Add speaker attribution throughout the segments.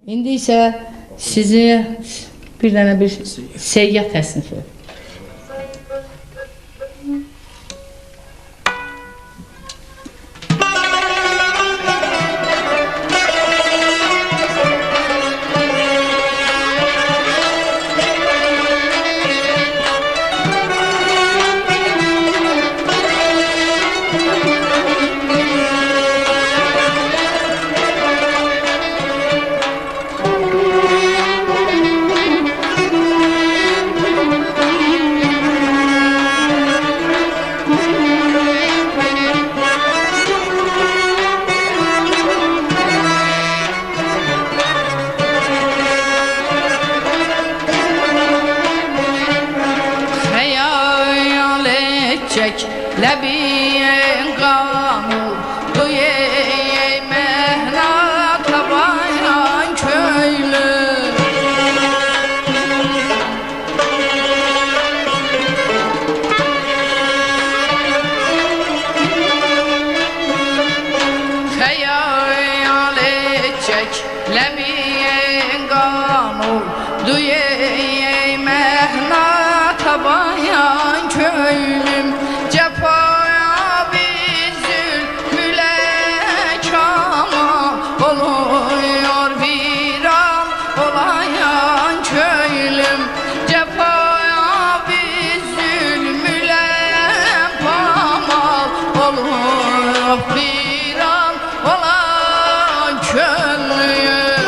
Speaker 1: İndi isə sizi bir dənə bir seyyah təsnifi.
Speaker 2: Lebiyen gamur duye mehnata bayan köylü Hayal edecek lebiyen gamur duye mehnata bayan köylüm Cefaya bizim mülekama oluyor viran olayan köylüm Cefaya bizim mülekama oluyor viran olayan köylüm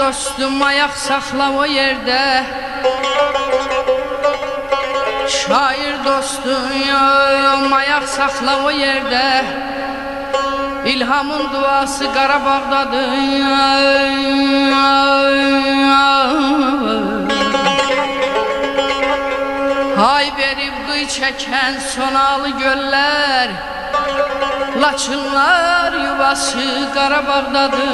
Speaker 2: dostum ayak sakla o yerde. Şair dostum ayak sakla o yerde. İlhamın duası Qarabağdadır. Hay verib qıy çəkən sonalı göllər, Laçınlar yuvası Qarabağdadır.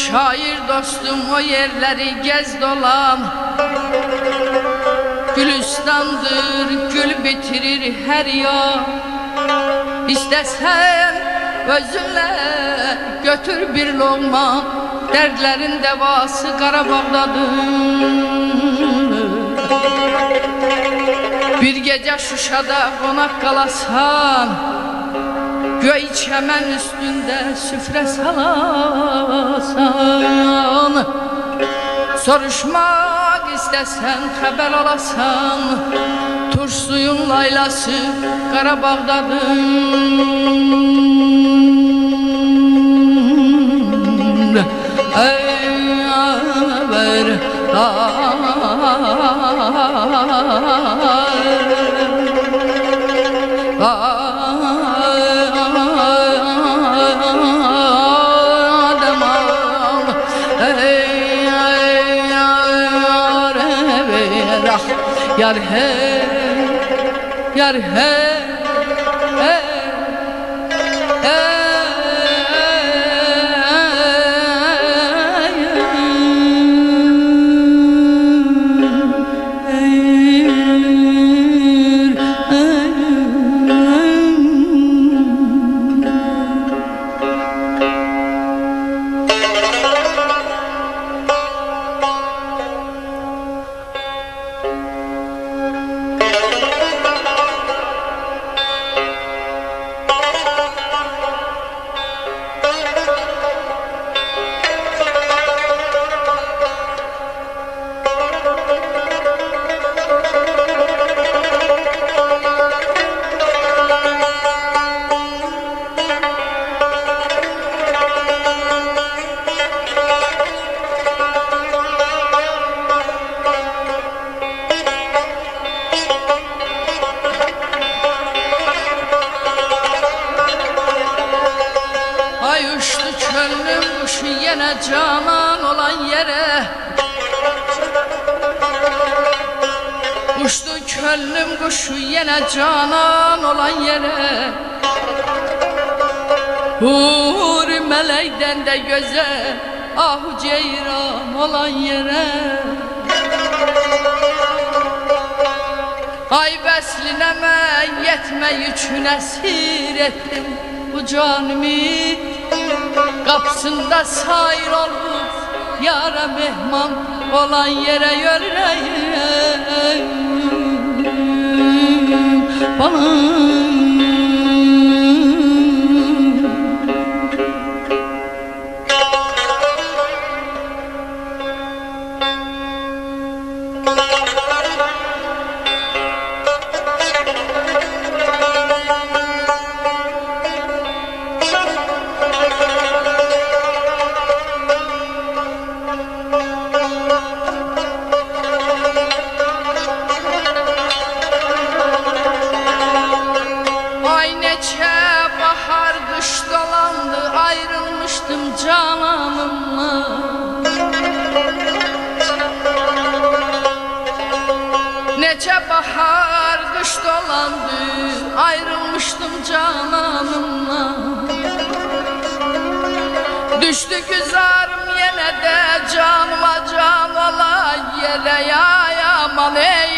Speaker 2: Şair dostum o yerləri gez dolan, Gülistandır, gül bitirir hər yan. İstəsən özünlə götür bir loğma, Dərdlərin dəvası Qarabağdadır. Bir gecə Şuşada qonaq qalasan, göy çəmən üstündə süfrə salasan. Soruşmaq istəsən xəbər alasan, Turş suyun laylası Qarabağdadır. Ey yar hey, yar hey, hey, hey. Yenə canan olan yere, uçtu könlüm kuşu yenə canan olan yere. Hur mələkdən də gözəl ahu ceyran olan yere. Ay vəslinəmə yetmək üçün əsir etdim bu canımı. Qapısında sayır olup yara mehman olan yere yönləyim bana. Bahar kış dolandı, ayrılmıştım cananımla. Neçə bahar kış dolandı, ayrılmıştım cananımla. Düştü güzarım yenə də canıma can ola yerə ya yaman ey.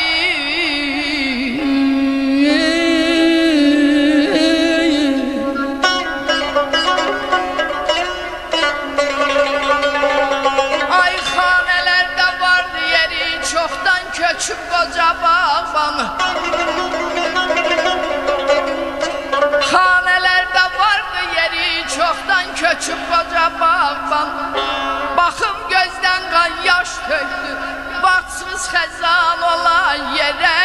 Speaker 2: Köçüb qoca bağban, xanələrdə vardı yeri, çoxdan köçüb qoca bağban. Baxım gözdən qan yaş tökdü, baxsız xəzan olan yerə.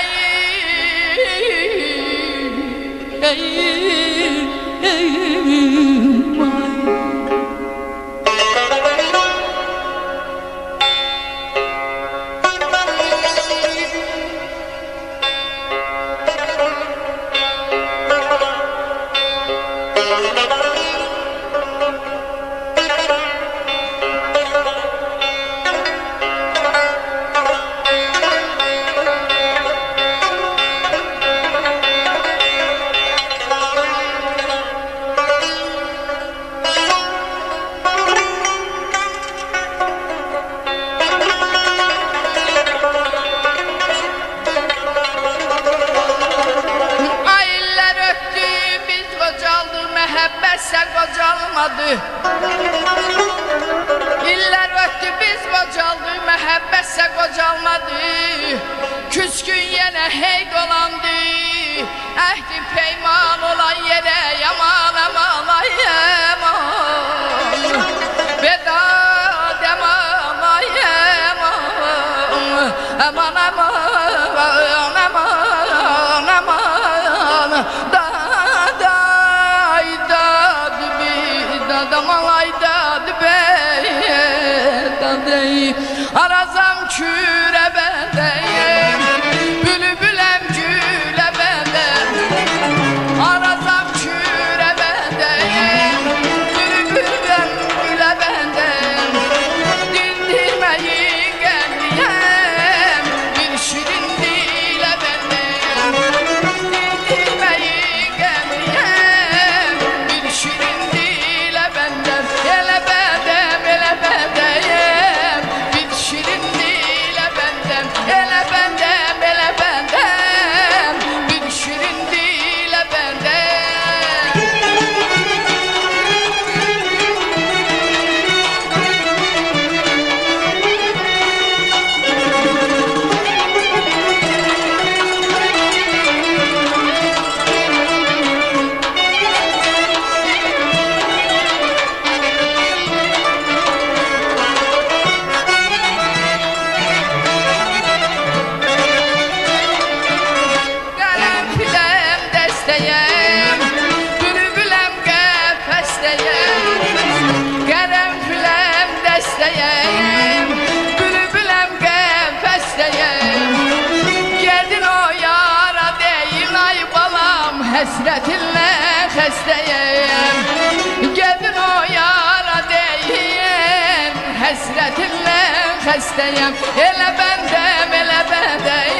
Speaker 2: məhəbbətsə qocalmadı. İllər ötdü biz qocaldıq, məhəbbətsə qocalmadı. Küskün yenə hey dolandı, əhdi peyman olan yerə yaman aman ay yaman. Veda deman ay yaman, aman aman aman aman. Da Arazam küre bendeyim, bülbülem güle bendeyim. Arazam küre bendeyim, bülbülem güle bendeyim. Dindirmeyin kendiyem, bir şirin dile bendeyim. Dindirmeyin kendiyem, bir şirin dile bendeyim. Ele bendeyim, ele bendeyim, bir şirin dile bendeyim. Ele bendeyim, ele bendeyim, bir şirin dile bendeyim. Karanfilem desteyem, bülbülem qəfəsdəyəm. Karanfilem desteyem, bülbülem qəfəsdəyəm. Gedin o yara deyin ay balam, həsrətinlə xəstəyəm. Gedin o yara deyin, həsrətinlə xəstəyəm. Elə bəndəm, elə bəndəyəm.